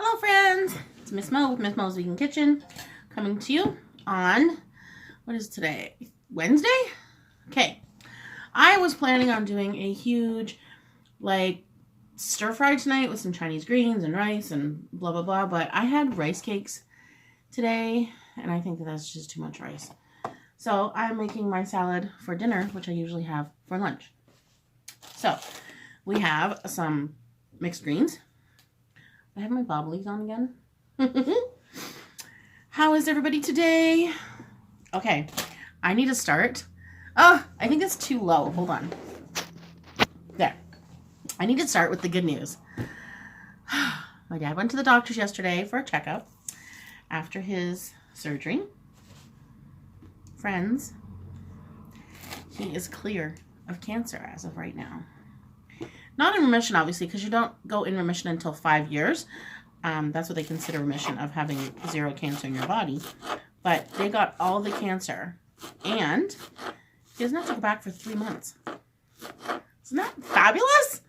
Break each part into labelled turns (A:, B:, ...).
A: Hello friends, it's Miss Mo with Miss Mo's Vegan Kitchen, coming to you on, what is today, Wednesday? Okay, I was planning on doing a huge, stir fry tonight with some Chinese greens and rice and blah blah blah, but I had rice cakes today, and I think that that's just too much rice. So I'm making my salad for dinner, which I usually have for lunch. So we have some mixed greens. I have my bobblies on again. How is everybody today? Okay, I need to start. Oh, I think that's too low. Hold on. There. I need to start with the good news. My dad went to the doctor's yesterday for a checkup after his surgery. Friends, he is clear of cancer as of right now. Not in remission, obviously, because you don't go in remission until 5 years. That's what they consider remission, of having zero cancer in your body. But they got all the cancer, and he doesn't have to go back for 3 months. Isn't that fabulous?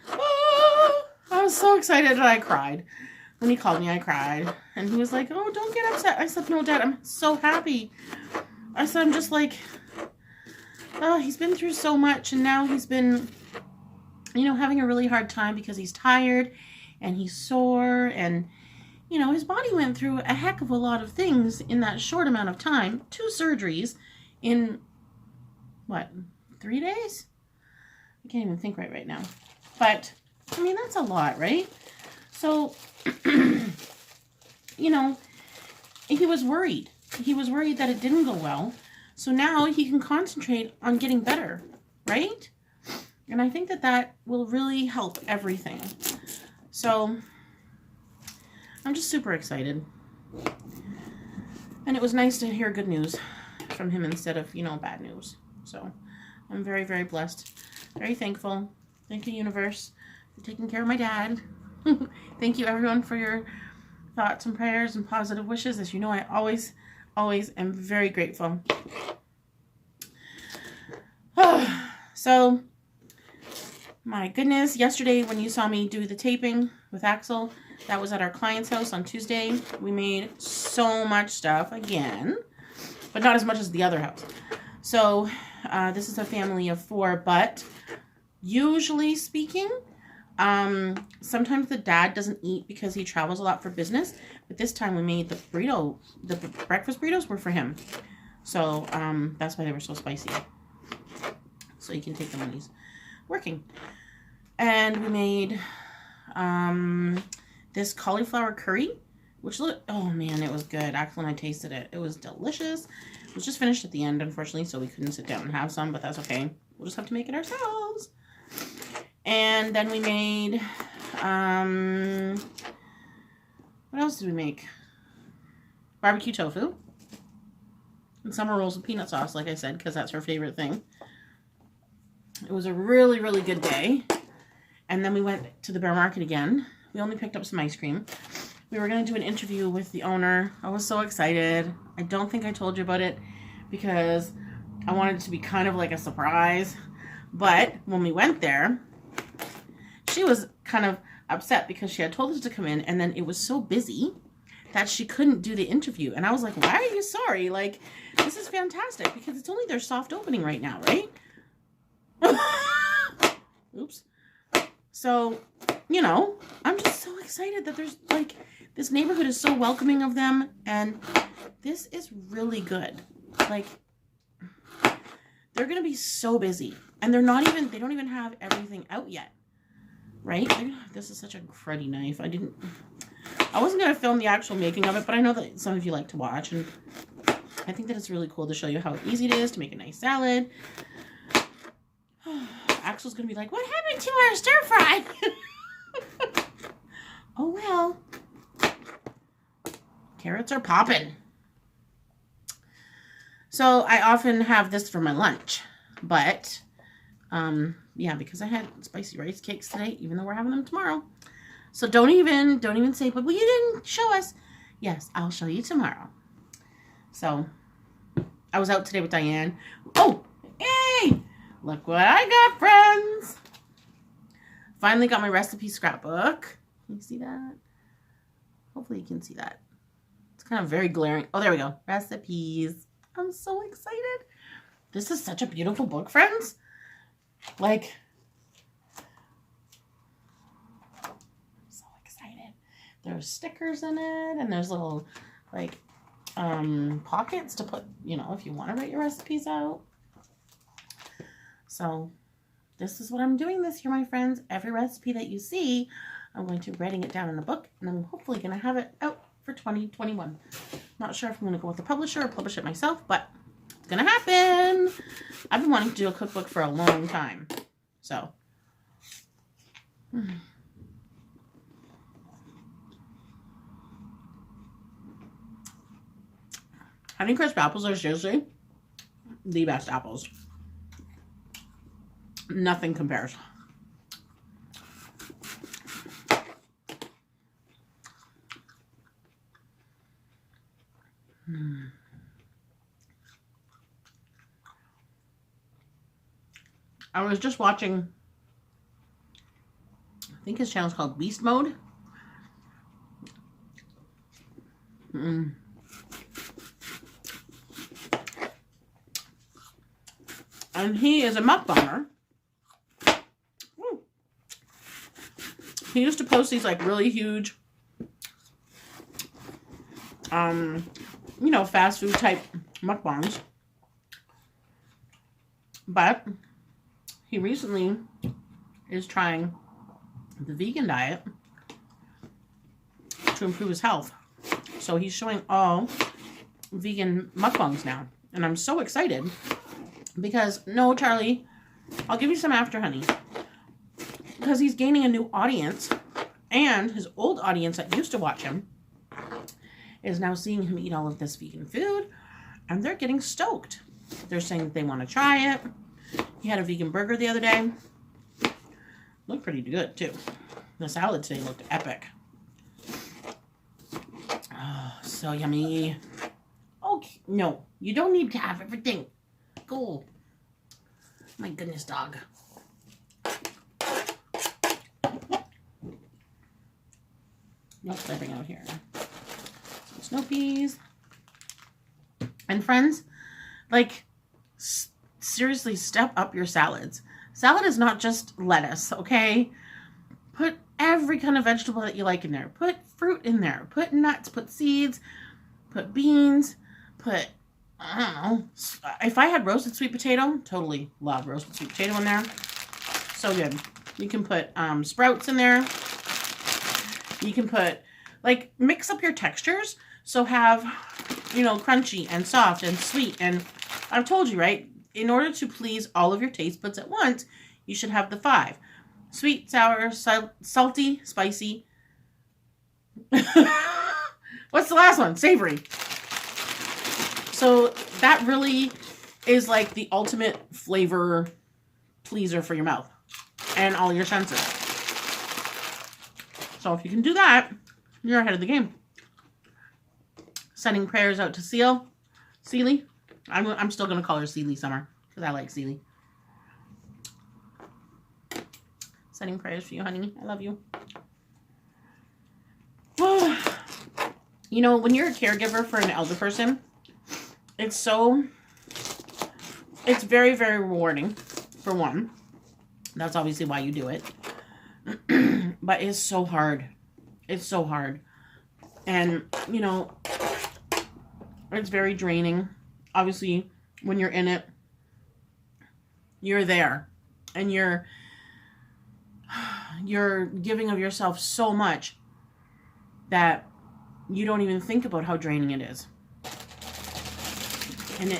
A: Oh, I was so excited that I cried. When he called me, I cried. And he was like, oh, don't get upset. I said, no, Dad, I'm so happy. I said, I'm just like, oh, he's been through so much, and now he's been, having a really hard time because he's tired and he's sore, and, his body went through a heck of a lot of things in that short amount of time. 2 surgeries in, 3 days? I can't even think right now. But, that's a lot, right? So, he was worried. He was worried that it didn't go well. So now he can concentrate on getting better, right? And I think that will really help everything. So I'm just super excited. And it was nice to hear good news from him instead of, bad news. So I'm very, very blessed. Very thankful. Thank you, universe, for taking care of my dad. Thank you, everyone, for your thoughts and prayers and positive wishes. As you know, I always am very grateful. So, my goodness, yesterday when you saw me do the taping with Axel, that was at our client's house on Tuesday. We made so much stuff again, but not as much as the other house. So, this is a family of 4, but usually speaking, sometimes the dad doesn't eat because he travels a lot for business, but this time we made the breakfast burritos were for him. So, that's why they were so spicy. So you can take them when he's working. And we made, this cauliflower curry, which oh man, it was good. Axel and I tasted it. It was delicious. It was just finished at the end, unfortunately, so we couldn't sit down and have some, but that's okay. We'll just have to make it ourselves. And then we made, what else did we make? Barbecue tofu. And summer rolls with peanut sauce, like I said, because that's her favorite thing. It was a really, really good day. And then we went to the bear market again. We only picked up some ice cream. We were going to do an interview with the owner. I was so excited. I don't think I told you about it because I wanted it to be kind of like a surprise. But when we went there, she was kind of upset because she had told us to come in, and then it was so busy that she couldn't do the interview. And I was like, why are you sorry? Like, this is fantastic because it's only their soft opening right now, right? Oops. So, I'm just so excited that there's, this neighborhood is so welcoming of them, and this is really good. They're going to be so busy, and they don't even have everything out yet, right? This is such a cruddy knife. I wasn't going to film the actual making of it, but I know that some of you like to watch, and I think that it's really cool to show you how easy it is to make a nice salad. Axel's going to be like, what happened to our stir fry? Oh, well. Carrots are popping. So I often have this for my lunch. But, yeah, because I had spicy rice cakes today, even though we're having them tomorrow. So don't even say, but well, you didn't show us. Yes, I'll show you tomorrow. So I was out today with Diane. Oh, yay! Look what I got, friends. Finally got my recipe scrapbook. Can you see that? Hopefully you can see that. It's kind of very glaring. Oh, there we go. Recipes. I'm so excited. This is such a beautiful book, friends. Like, I'm so excited. There's stickers in it, and there's little, like, pockets to put, you know, if you want to write your recipes out. So this is what I'm doing this year, my friends. Every recipe that you see, I'm going to be writing it down in a book, and I'm hopefully going to have it out for 2021. Not sure if I'm going to go with the publisher or publish it myself, but it's going to happen. I've been wanting to do a cookbook for a long time. So, Honeycrisp apples are seriously the best apples. Nothing compares. I was just watching, I think his channel is called Beast Mode. And he is a mukbanger. He used to post these like really huge, you know, fast food type mukbangs. But he recently is trying the vegan diet to improve his health. So he's showing all vegan mukbangs now. And I'm so excited because, no, Charlie, I'll give you some after, honey. Because he's gaining a new audience, and his old audience that used to watch him is now seeing him eat all of this vegan food, and they're getting stoked. They're saying that they want to try it. He had a vegan burger the other day. Looked pretty good, too. The salad today looked epic. Oh, so yummy. Okay, no, you don't need to have everything. Go. My goodness, dog. What else did I bring out here? Some snow peas. And friends, like, seriously, step up your salads. Salad is not just lettuce, okay? Put every kind of vegetable that you like in there. Put fruit in there. Put nuts. Put seeds. Put beans. Put, I don't know. If I had roasted sweet potato, totally love roasted sweet potato in there. So good. You can put sprouts in there. You can put, like, mix up your textures. So have, you know, crunchy and soft and sweet. And I've told you, right? In order to please all of your taste buds at once, you should have the 5. Sweet, sour, salty, spicy. What's the last one? Savory. So that really is like the ultimate flavor pleaser for your mouth and all your senses. So if you can do that, you're ahead of the game. Sending prayers out to Celie. I'm still going to call her Celie Summer because I like Celie. Sending prayers for you, honey. I love you. You know, when you're a caregiver for an elder person, it's very, very rewarding, for one. That's obviously why you do it. But it's so hard. It's so hard. And, you know, it's very draining. Obviously, when you're in it, you're there. And you're giving of yourself so much that you don't even think about how draining it is. And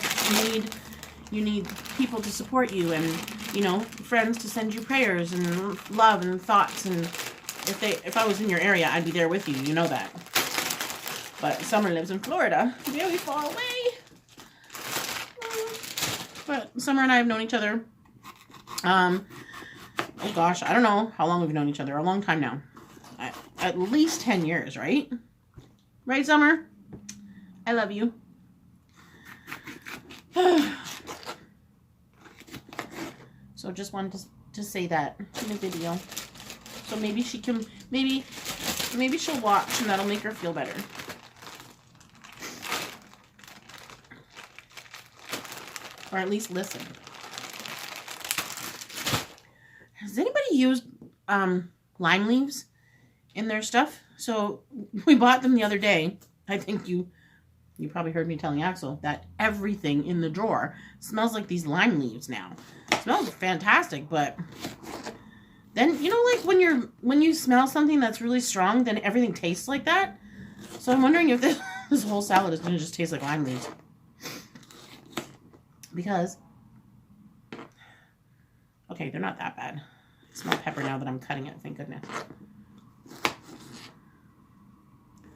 A: you need people to support you, and, you know, friends to send you prayers and love and thoughts. And if I was in your area, I'd be there with you. You know that. But Summer lives in Florida, really far away. But Summer and I have known each other. Oh gosh, I don't know how long we've known each other. A long time now. At least 10 years, right? Right, Summer? I love you. So just wanted to say that in the video. So maybe she can, maybe maybe she'll watch and that'll make her feel better. Or at least listen. Has anybody used lime leaves in their stuff? So we bought them the other day. I think you probably heard me telling Axel that everything in the drawer smells like these lime leaves now. It smells fantastic, but then, you know, like when you smell something that's really strong, then everything tastes like that. So I'm wondering if this whole salad is going to just taste like lime leaves. Because, okay, they're not that bad. I smell pepper now that I'm cutting it, thank goodness.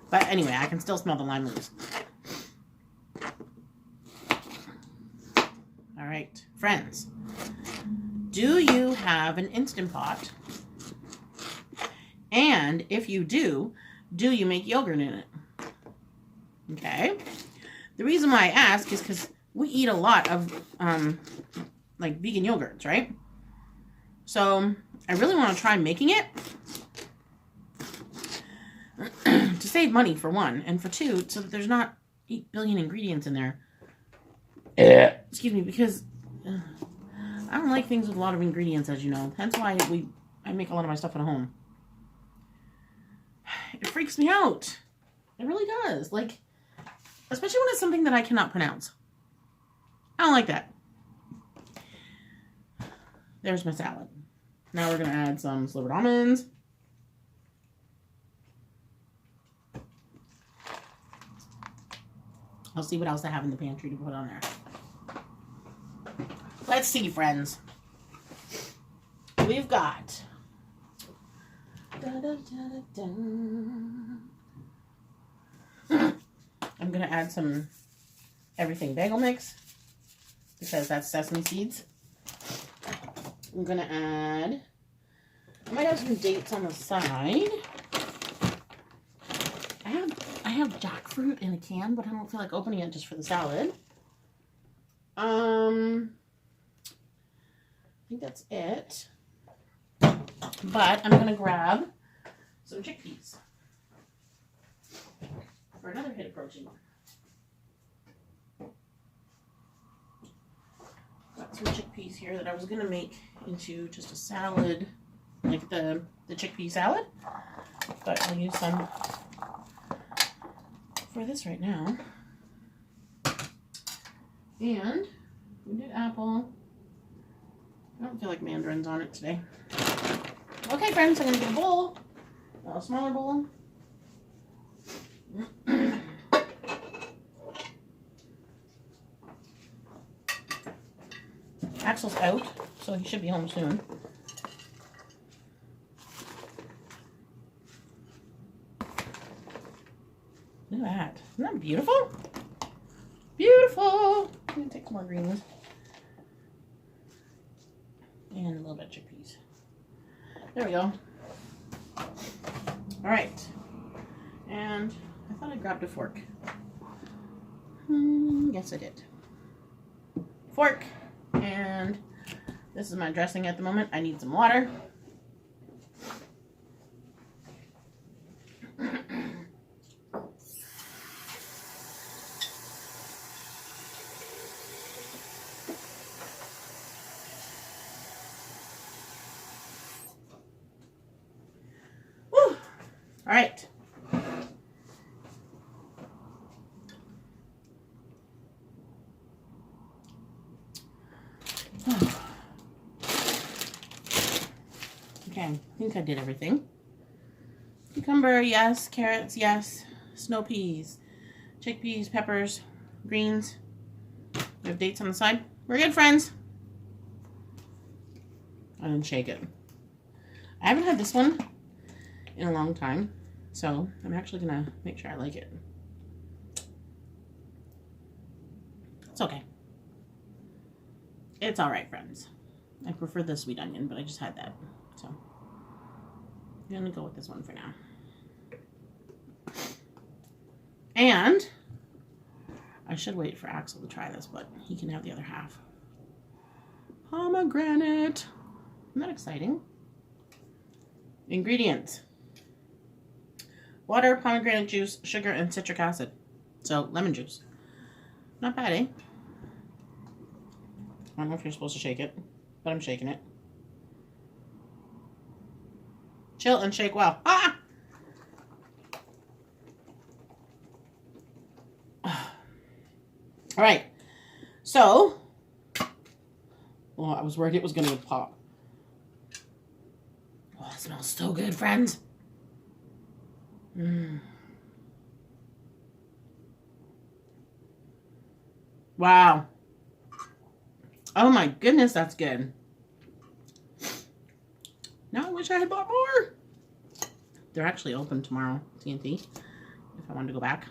A: But anyway, I can still smell the lime leaves. All right, friends. Do you have an Instant Pot? And if you do you make yogurt in it? Okay. The reason why I ask is because we eat a lot of like vegan yogurts, right? So I really want to try making it to save money for one, and for two, so that there's not 8 billion ingredients in there. Excuse me, because I don't like things with a lot of ingredients, as you know. That's why I make a lot of my stuff at home. It freaks me out. It really does. Like, especially when it's something that I cannot pronounce. I don't like that. There's my salad. Now we're going to add some slivered almonds. I'll see what else I have in the pantry to put on there. Let's see, friends. We've got... I'm going to add some everything bagel mix, because that's sesame seeds. I'm going to add... I might have some dates on the side. I have jackfruit in a can, but I don't feel like opening it just for the salad. I think that's it. But I'm going to grab some chickpeas for another hit of protein. Got some chickpeas here that I was going to make into just a salad, like the chickpea salad. But I'll use some for this right now. And we did apple. I don't feel like mandarins on it today. Okay, friends, I'm going to get a bowl. A smaller bowl. Axel's out, so he should be home soon. Look at that. Isn't that beautiful? Beautiful! I'm going to take some more greens. And a little bit of chickpeas. There we go. Alright. And I thought I grabbed a fork. Yes, I did. Fork. And this is my dressing at the moment. I need some water. All right. Okay, I think I did everything. Cucumber, yes. Carrots, yes. Snow peas, chickpeas, peppers, greens. We have dates on the side. We're good, friends. I didn't shake it. I haven't had this one in a long time, so I'm actually gonna make sure I like it. It's okay. It's all right, friends. I prefer the sweet onion, but I just had that, so I'm gonna go with this one for now. And I should wait for Axel to try this, but he can have the other half. Pomegranate. Isn't that exciting? Ingredients: Water, pomegranate juice, sugar, and citric acid. So, lemon juice. Not bad, eh? I don't know if you're supposed to shake it, but I'm shaking it. Chill and shake well. Ah! All right. So, oh, I was worried it was going to pop. Oh, it smells so good, friends. Wow. Oh my goodness, that's good. Now I wish I had bought more. They're actually open tomorrow, T&T, if I wanted to go back.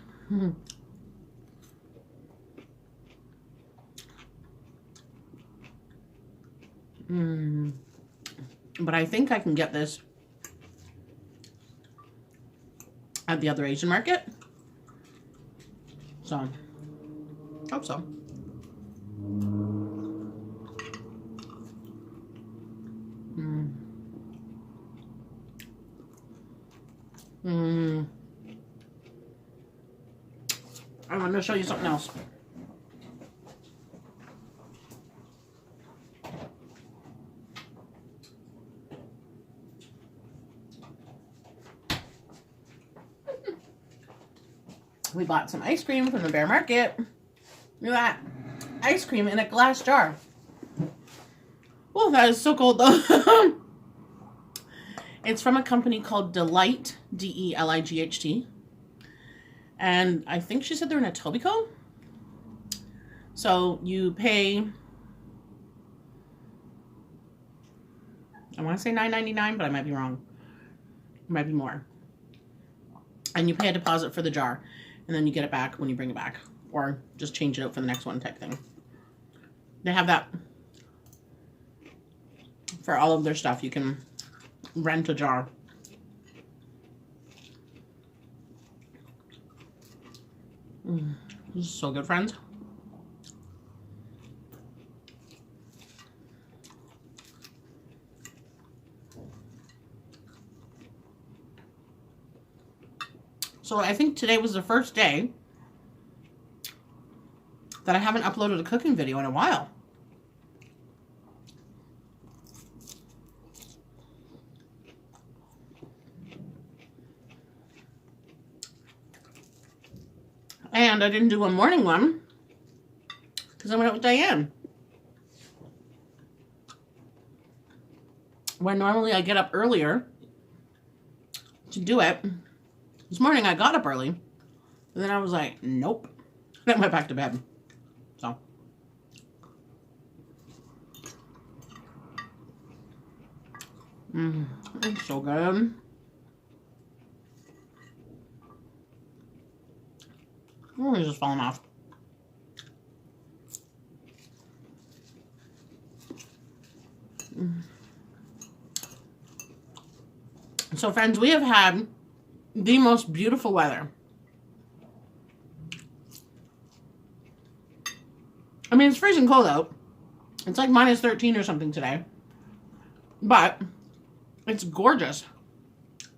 A: But I think I can get this at the other Asian market. So, hope so. I want to show you something else. We bought some ice cream from the bear market. Look at that. Ice cream in a glass jar. Oh, that is so cold though. It's from a company called Delight, D-E-L-I-G-H-T. And I think she said they're in Etobicoke. So you pay, I want to say $9.99, but I might be wrong. It might be more. And you pay a deposit for the jar. And then you get it back when you bring it back. Or just change it out for the next one type thing. They have that for all of their stuff. You can rent a jar. This is so good, friends. So I think today was the first day that I haven't uploaded a cooking video in a while. And I didn't do a morning one because I went out with Diane. When normally I get up earlier to do it. This morning I got up early, and then I was like, nope. And I went back to bed. So. It's so good. Oh, it's just falling off. So friends, we have had the most beautiful weather. I mean, it's freezing cold out. It's like minus 13 or something today. But it's gorgeous.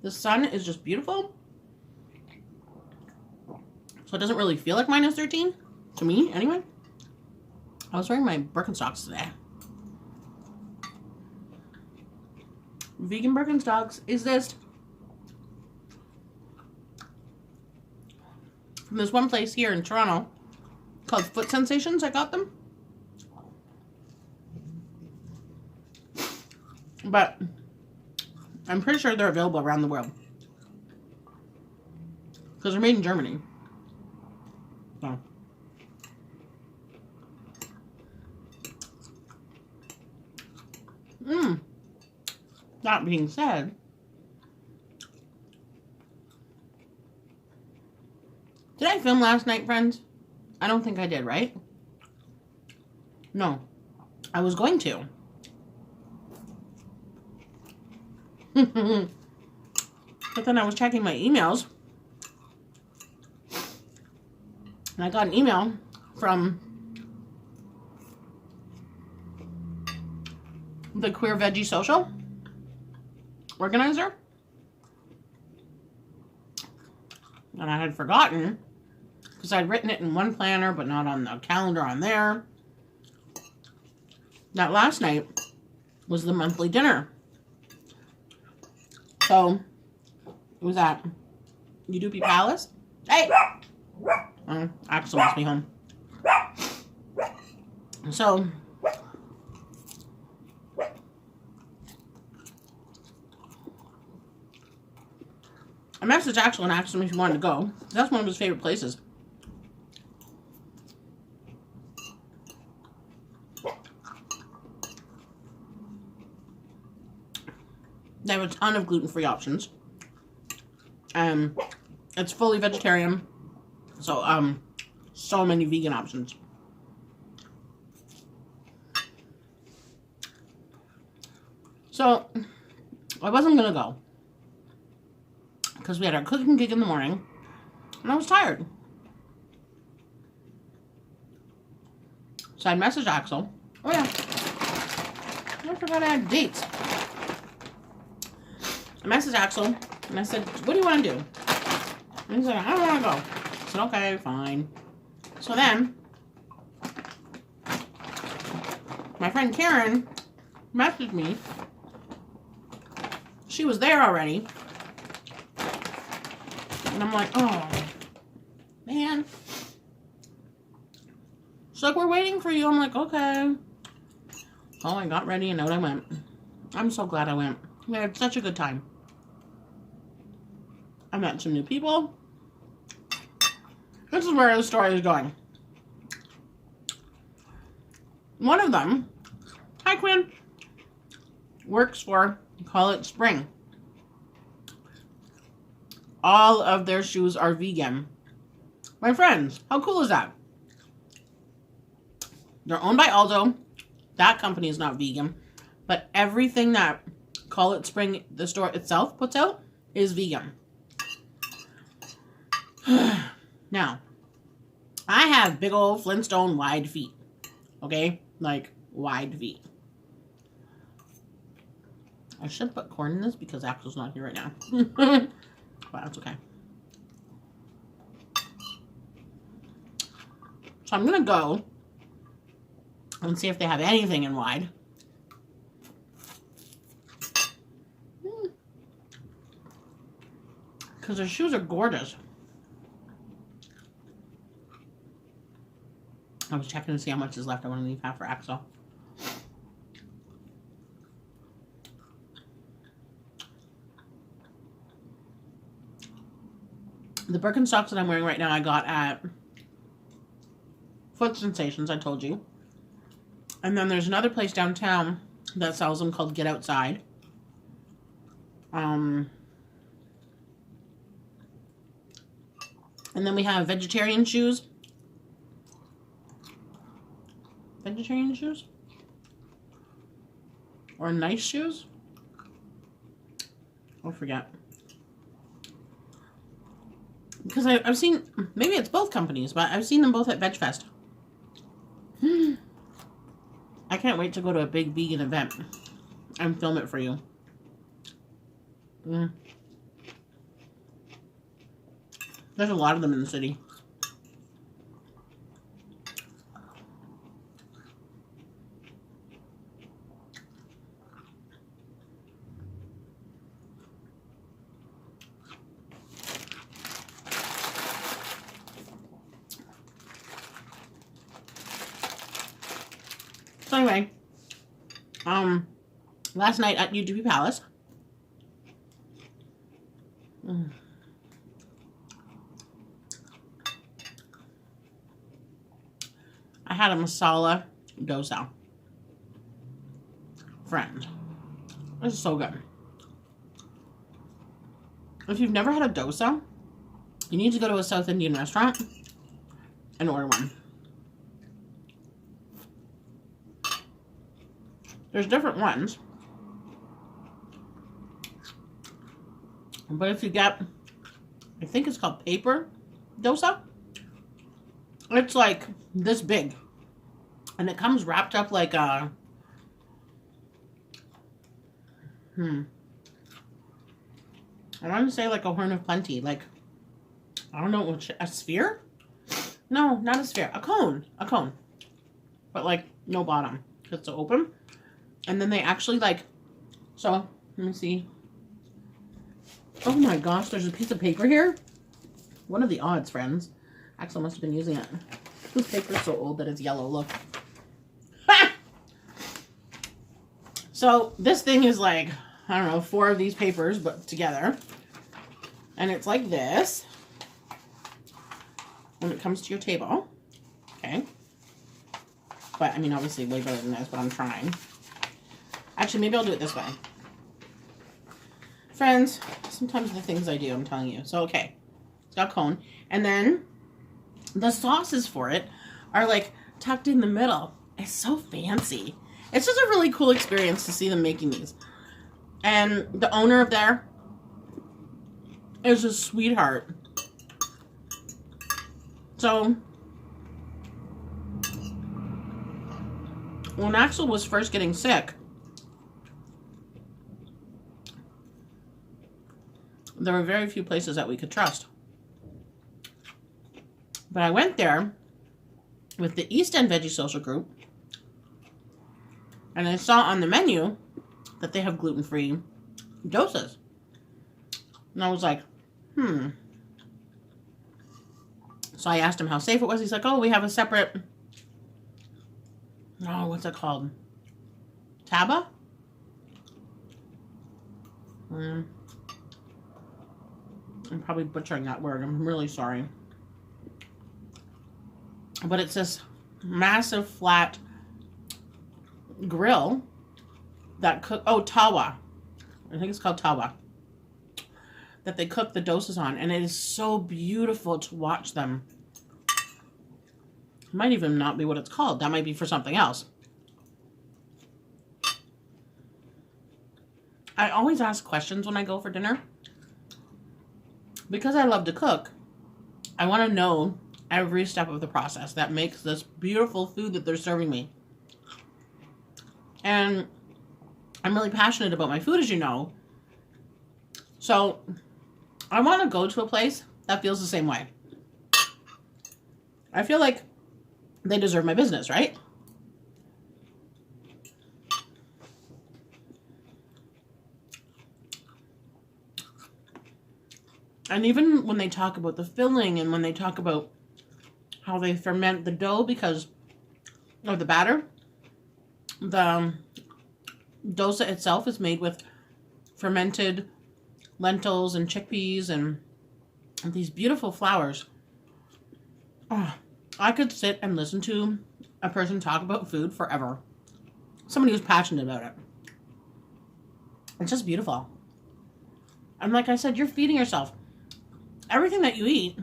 A: The sun is just beautiful. So it doesn't really feel like minus 13. To me, anyway. I was wearing my Birkenstocks today. Vegan Birkenstocks is this. From this one place here in Toronto called Foot Sensations. I got them. But I'm pretty sure they're available around the world. Because they're made in Germany. So. That being said, did I film last night, friends? I don't think I did, right? No. I was going to. But then I was checking my emails. And I got an email from the Queer Veggie Social organizer. And I had forgotten because I'd written it in one planner, but not on the calendar on there. That last night was the monthly dinner. So it was at Udupi Palace. Hey! Oh, Axel must be home. So I messaged Axel and asked him if he wanted to go. That's one of his favorite places. They have a ton of gluten-free options. It's fully vegetarian. So, so many vegan options. So, I wasn't gonna go. Because we had our cooking gig in the morning. And I was tired. So I messaged Axel. Oh yeah. I forgot I had dates. I messaged Axel and I said, what do you want to do? And he said, I don't want to go. I said, okay, fine. So then, my friend Karen messaged me. She was there already. And I'm like, oh, man. She's like, we're waiting for you. I'm like, okay. Oh, I got ready and out I went. I'm so glad I went. We had such a good time. I met some new people. This is where the story is going. One of them, hi Quinn, works for Call It Spring. All of their shoes are vegan. My friends, how cool is that? They're owned by Aldo. That company is not vegan. But everything that Call It Spring, the store itself, puts out is vegan. Now, I have big old Flintstone wide feet. Okay? Like, wide feet. I should put corn in this because Axel's not here right now. But that's okay. So I'm going to go and see if they have anything in wide. Because their shoes are gorgeous. I was checking to see how much is left. I want to leave half for Axel. The Birkenstocks that I'm wearing right now I got at Foot Sensations, I told you. And then there's another place downtown that sells them called Get Outside. And then we have vegetarian shoes. Vegetarian shoes? Or nice shoes? I'll forget. Because I've seen, maybe it's both companies, but I've seen them both at VegFest. I can't wait to go to a big vegan event and film it for you. There's a lot of them in the city. So anyway, last night at Udupi Palace, I had a masala dosa. Friends, this is so good. If you've never had a dosa, you need to go to a South Indian restaurant and order one. There's different ones. But if you get, I think it's called paper dosa. It's like this big. And it comes wrapped up like a, I want to say like a Horn of Plenty. Like, I don't know what, a sphere? No, not a sphere. A cone. A cone. But like no bottom. It's open. And then they actually like, so let me see. Oh my gosh, there's a piece of paper here. What are the odds, friends? Axel must have been using it. This paper's so old that it's yellow. Look. Ha! So this thing is like, I don't know, 4 of these papers but together. And it's like this when it comes to your table. Okay. But, I mean, obviously way better than this, but I'm trying. Actually, maybe I'll do it this way. Friends, sometimes the things I do, I'm telling you. So, okay. It's got a cone. And then the sauces for it are, like, tucked in the middle. It's so fancy. It's just a really cool experience to see them making these. And the owner of there is a sweetheart. So, when Axel was first getting sick, there were very few places that we could trust. But I went there with the East End Veggie Social Group, and I saw on the menu that they have gluten-free doses. And I was like, So I asked him how safe it was. He's like, oh, we have a separate, oh, what's it called? Taba? I'm probably butchering that word. I'm really sorry. But it's this massive flat grill that cook, oh, tawa. I think it's called tawa. That they cook the doses on, and it is so beautiful to watch them. It might even not be what it's called. That might be for something else. I always ask questions when I go for dinner. Because I love to cook, I want to know every step of the process that makes this beautiful food that they're serving me. And I'm really passionate about my food, as you know. So I want to go to a place that feels the same way. I feel like they deserve my business, right? And even when they talk about the filling and when they talk about how they ferment the dough because of the batter, the dosa itself is made with fermented lentils and chickpeas and these beautiful flours. Oh, I could sit and listen to a person talk about food forever. Somebody who's passionate about it. It's just beautiful. And like I said, you're feeding yourself. Everything that you eat,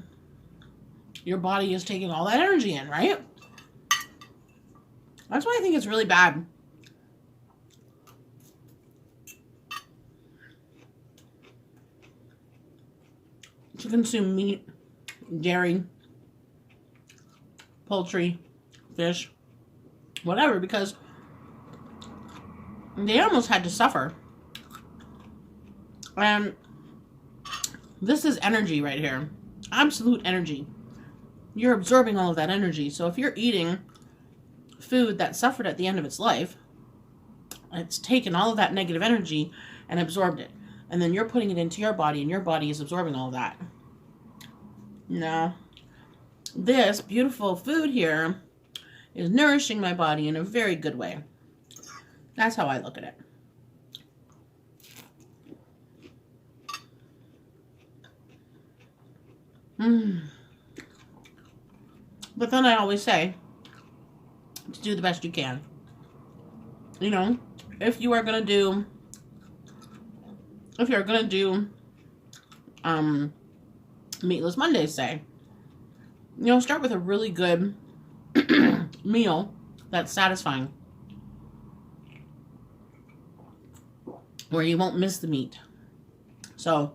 A: your body is taking all that energy in, right? That's why I think it's really bad to consume meat, dairy, poultry, fish, whatever, because the animals had to suffer. And this is energy right here. Absolute energy. You're absorbing all of that energy. So if you're eating food that suffered at the end of its life, it's taken all of that negative energy and absorbed it. And then you're putting it into your body, and your body is absorbing all of that. Now, this beautiful food here is nourishing my body in a very good way. That's how I look at it. But then I always say to do the best you can. You know, if you're gonna do Meatless Mondays, say, you know, start with a really good meal that's satisfying, where you won't miss the meat. So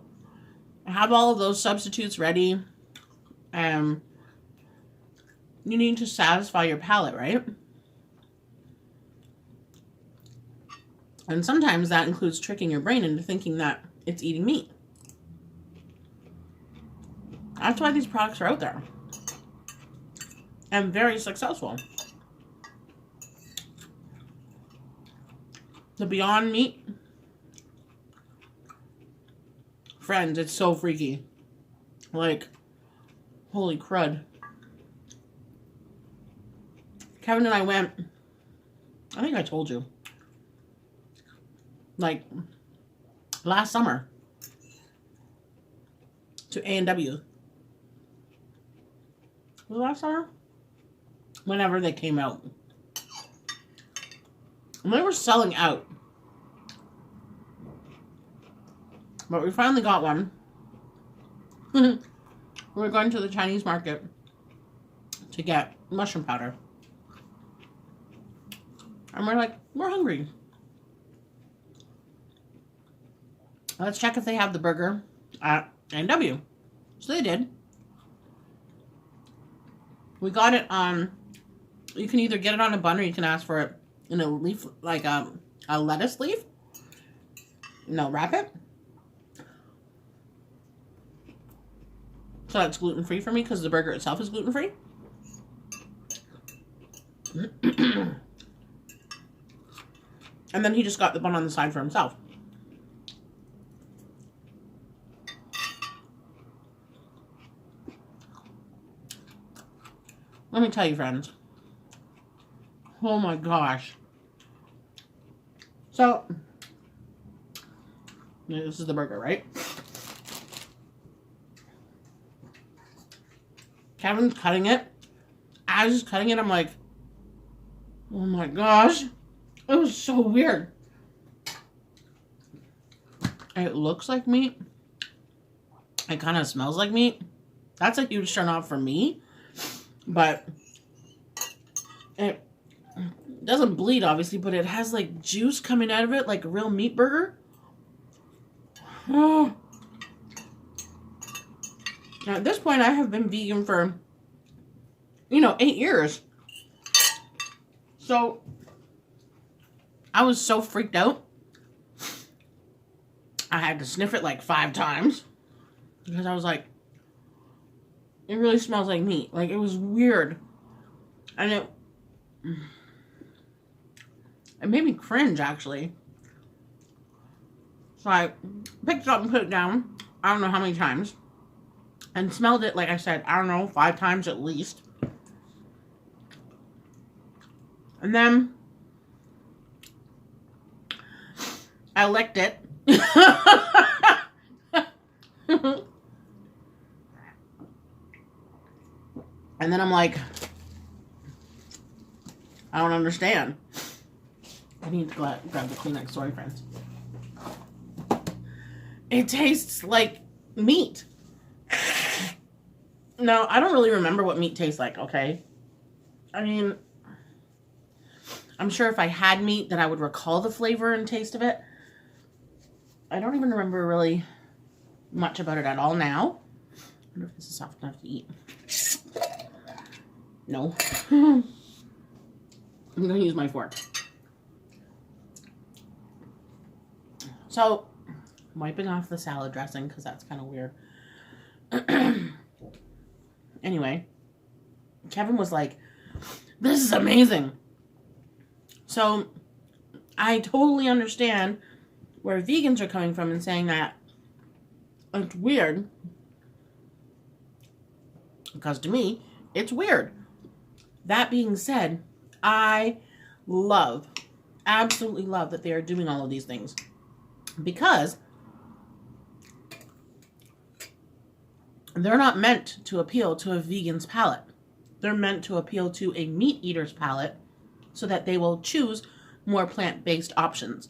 A: have all of those substitutes ready, and you need to satisfy your palate, right? And sometimes that includes tricking your brain into thinking that it's eating meat. That's why these products are out there. And very successful. The Beyond Meat. Friends, it's so freaky. Like, holy crud. Kevin and I went, I think I told you, like, last summer to A&W. Was it last summer? Whenever they came out. And they were selling out. But we finally got one. We were going to the Chinese market to get mushroom powder. And we're like, we're hungry. Let's check if they have the burger at A&W. So they did. We got it on, you can either get it on a bun or you can ask for it in a leaf, like a lettuce leaf. No, wrap it. So that's gluten-free for me because the burger itself is gluten-free. And then he just got the bun on the side for himself. Let me tell you, friends. Oh my gosh. So, this is the burger, right? Kevin's cutting it. As he's cutting it, I'm like, oh my gosh. It was so weird. It looks like meat. It kind of smells like meat. That's a huge turn off for me. But it doesn't bleed, obviously, but it has like juice coming out of it, like a real meat burger. Oh. Now, at this point, I have been vegan for, 8 years. So, I was so freaked out. I had to sniff it like 5 times. Because I was like, it really smells like meat. Like, it was weird. And it made me cringe, actually. So I picked it up and put it down. I don't know how many times. And smelled it, like I said, I don't know, 5 times at least. And then I licked it. And then I'm like, I don't understand. I need to grab the Kleenex. Sorry, friends. It tastes like meat. No, I don't really remember what meat tastes like, okay? I mean, I'm sure if I had meat that I would recall the flavor and taste of it. I don't even remember really much about it at all now. I wonder if this is soft enough to eat. No. I'm going to use my fork. So, I'm wiping off the salad dressing because that's kind of weird. Anyway, Kevin was like, this is amazing. So, I totally understand where vegans are coming from and saying that it's weird. Because to me, it's weird. That being said, I absolutely love that they are doing all of these things. Because they're not meant to appeal to a vegan's palate. They're meant to appeal to a meat eater's palate so that they will choose more plant-based options.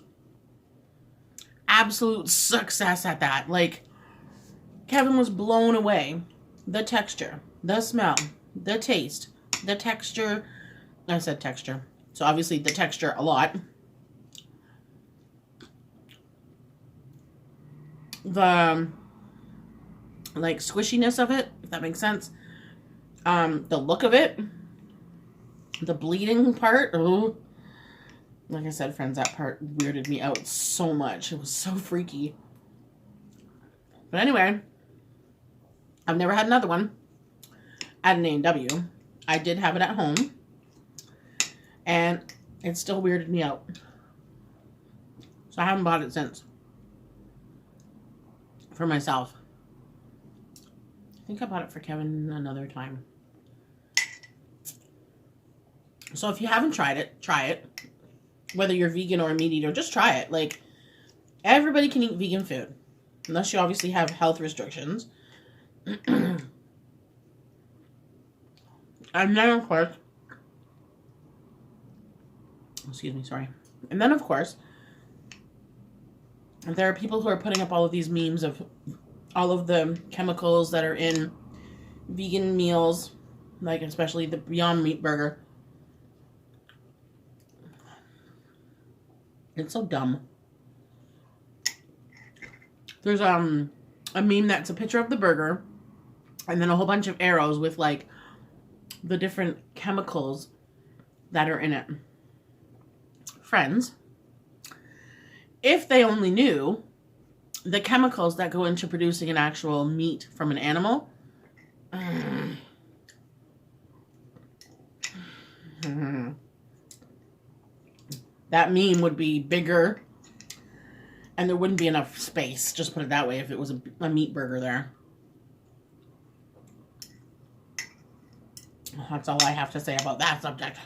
A: Absolute success at that. Like, Kevin was blown away. The texture, the smell, the taste, the texture. I said texture. So obviously the texture a lot. The like squishiness of it, if that makes sense. The look of it. The bleeding part. Ooh. Like I said, friends, that part weirded me out so much. It was so freaky. But anyway, I've never had another one at an A&W. I did have it at home, and it still weirded me out. So I haven't bought it since for myself. I think I bought it for Kevin another time. So if you haven't tried it, try it. Whether you're vegan or a meat eater, just try it. Like, everybody can eat vegan food, unless you obviously have health restrictions. And then, of course, excuse me, sorry. And then, of course, there are people who are putting up all of these memes of all of the chemicals that are in vegan meals, like especially the Beyond Meat burger. It's so dumb. There's a meme that's a picture of the burger and then a whole bunch of arrows with like the different chemicals that are in it. Friends, if they only knew the chemicals that go into producing an actual meat from an animal, that meme would be bigger and there wouldn't be enough space, just put it that way, if it was a meat burger there. That's all I have to say about that subject.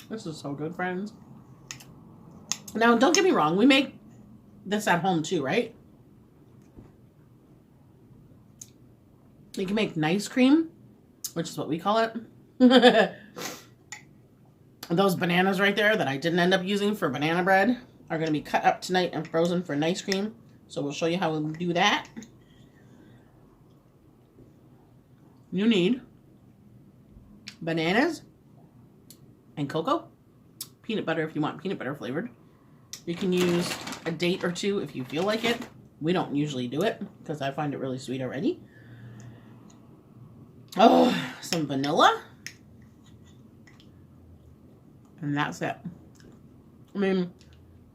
A: This is so good, friends. Now, don't get me wrong. We make this at home too, right? You can make nice cream, which is what we call it. Those bananas right there that I didn't end up using for banana bread are going to be cut up tonight and frozen for nice cream. So we'll show you how we'll do that. You need bananas and cocoa, peanut butter if you want peanut butter flavored. You can use a date or two if you feel like it. We don't usually do it because I find it really sweet already. Oh, some vanilla. And that's it. I mean,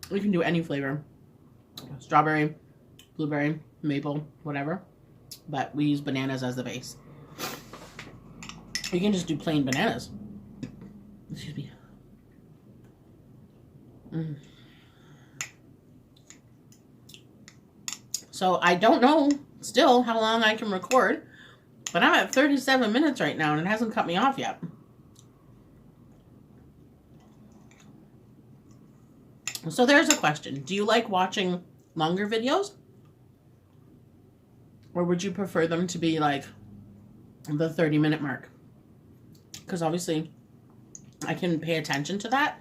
A: we can do any flavor. Strawberry, blueberry, maple, whatever. But we use bananas as the base. You can just do plain bananas. Excuse me. So I don't know still how long I can record, but I'm at 37 minutes right now and it hasn't cut me off yet. So there's a question. Do you like watching longer videos? Or would you prefer them to be like the 30-minute mark? Because obviously I can pay attention to that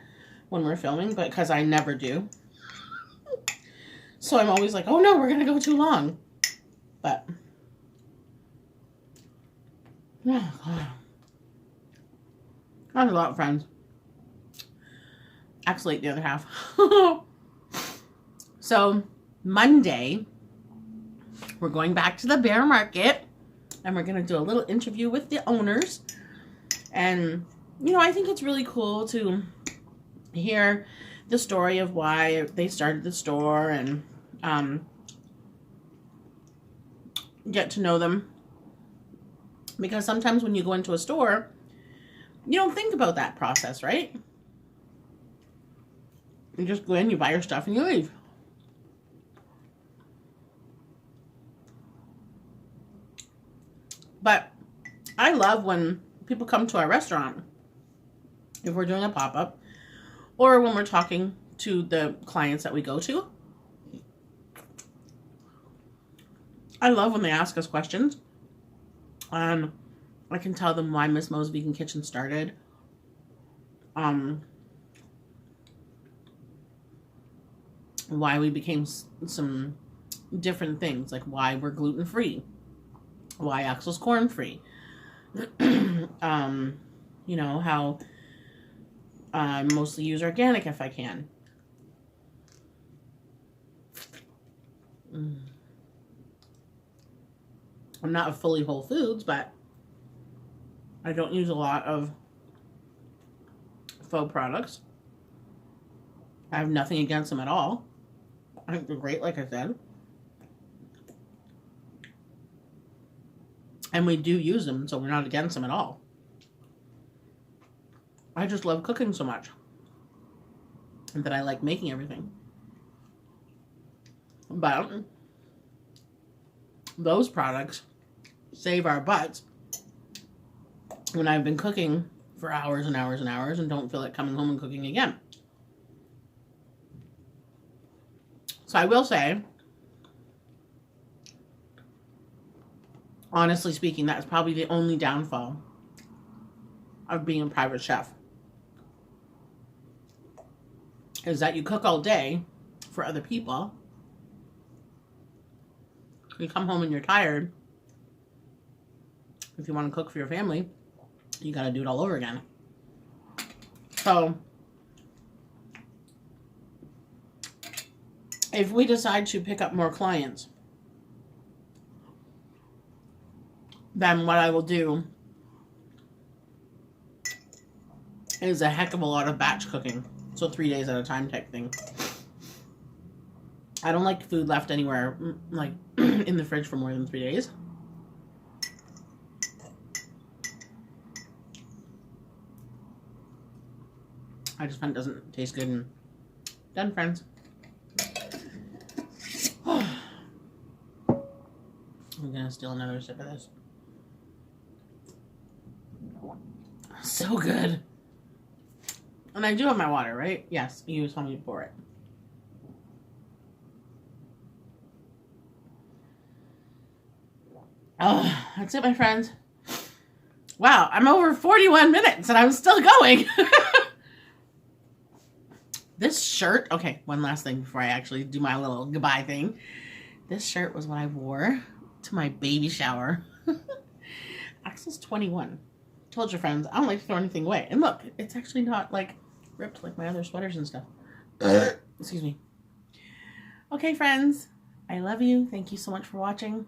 A: when we're filming, but because I never do. So I'm always like, oh no, we're going to go too long. But, oh God. That's a lot, friends. Axolate the other half. So, Monday, we're going back to the bear market. And we're going to do a little interview with the owners. And, you know, I think it's really cool to hear the story of why they started the store and get to know them. Because sometimes when you go into a store, you don't think about that process, right? You just go in, you buy your stuff, and you leave. But I love when people come to our restaurant, if we're doing a pop-up, or when we're talking to the clients that we go to. I love when they ask us questions. I can tell them why Miss Mo's Vegan Kitchen started. Why we became some different things, like why we're gluten-free, why Axel's corn-free. You know, how I mostly use organic if I can. I'm not a fully Whole Foods, but I don't use a lot of faux products. I have nothing against them at all. I think they're great, like I said. And we do use them, so we're not against them at all. I just love cooking so much. And that I like making everything. But those products save our butts when I've been cooking for hours and hours and hours and don't feel like coming home and cooking again. So I will say, honestly speaking, that's probably the only downfall of being a private chef. Is that you cook all day for other people. You come home and you're tired. If you want to cook for your family, you got to do it all over again. So, if we decide to pick up more clients, then what I will do is a heck of a lot of batch cooking. So 3 days at a time type thing. I don't like food left anywhere, like, in the fridge for more than 3 days. I just find it doesn't taste good. And done, friends. I'm gonna steal another sip of this. So good. And I do have my water, right? Yes, you just want me to pour it. Oh, that's it, my friends. Wow, I'm over 41 minutes and I'm still going. This shirt, okay, one last thing before I actually do my little goodbye thing. This shirt was what I wore to my baby shower. Axel's 21. Told your friends, I don't like to throw anything away. And look, it's actually not like ripped like my other sweaters and stuff. Excuse me. Okay, friends, I love you. Thank you so much for watching.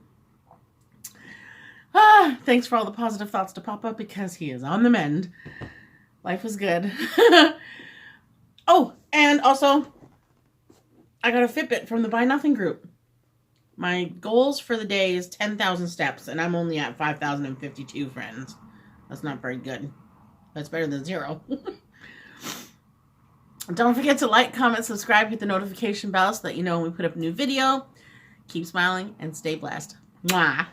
A: Thanks for all the positive thoughts to Papa because he is on the mend. Life was good. Oh, and also, I got a Fitbit from the Buy Nothing group. My goals for the day is 10,000 steps, and I'm only at 5,052, friends. That's not very good. That's better than 0. Don't forget to like, comment, subscribe, hit the notification bell so that you know when we put up a new video. Keep smiling and stay blessed. Mwah.